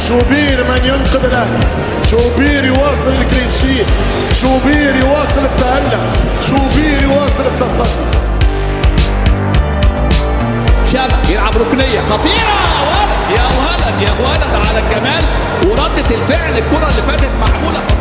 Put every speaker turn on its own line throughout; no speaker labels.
شوبير من ينقذ الاهلي، شوبير يواصل الكلين شيت، شوبير يواصل التألق، شوبير يواصل التصدي.
شاب يلعب ركنيه خطيره، ولد يا ولد يا ولد على الجمال وردة الفعل. الكره اللي فاتت معموله خطيره.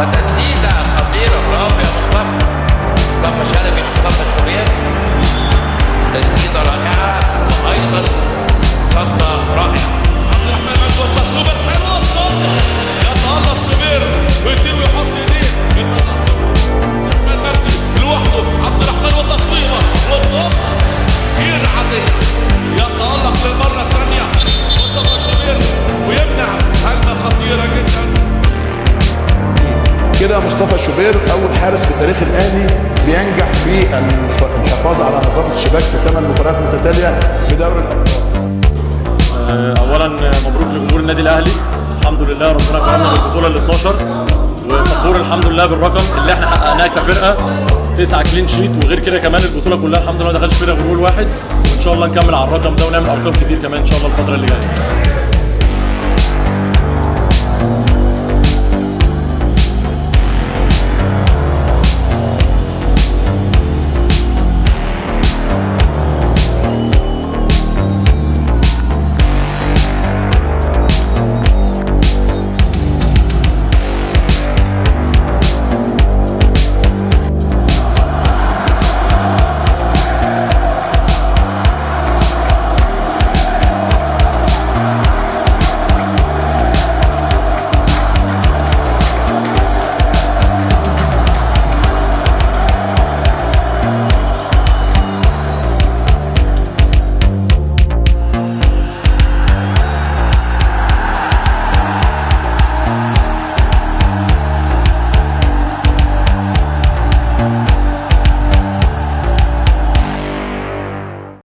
وتسديدة خطيرة، برافو يا مصطفى شلبي، مصطفى شوبير، تسديدة رائعة وأيضا صدة رائعة.
عبد الرحمن مجدي والتصويب الحلو، الصدة يتألق شوبير ويطير ويحط ايديه، يطلع عبد الرحمن مجدي لوحده، عبد الرحمن والتصويبة والصدة غير عادية، يتألق للمرة الثانية مصطفى شوبير ويمنع هجمة خطيرة جدا.
كده مصطفى شوبير اول حارس في تاريخ الاهلي بينجح في الحفاظ على نظافه الشباك في 8 مباريات متتاليه في دوري الابطال.
اولا مبروك لجمهور النادي الاهلي، الحمد لله ربنا كرمنا بالبطوله ال 12 وفخور الحمد لله بالرقم اللي احنا حققناه كفرقه، 9 كلين شيت، وغير كده كمان البطوله كلها الحمد لله ما دخلش فينا غول واحد، وان شاء الله نكمل على الرقم ده ونعمل ارقام كتير كمان ان شاء الله الفتره اللي جايه.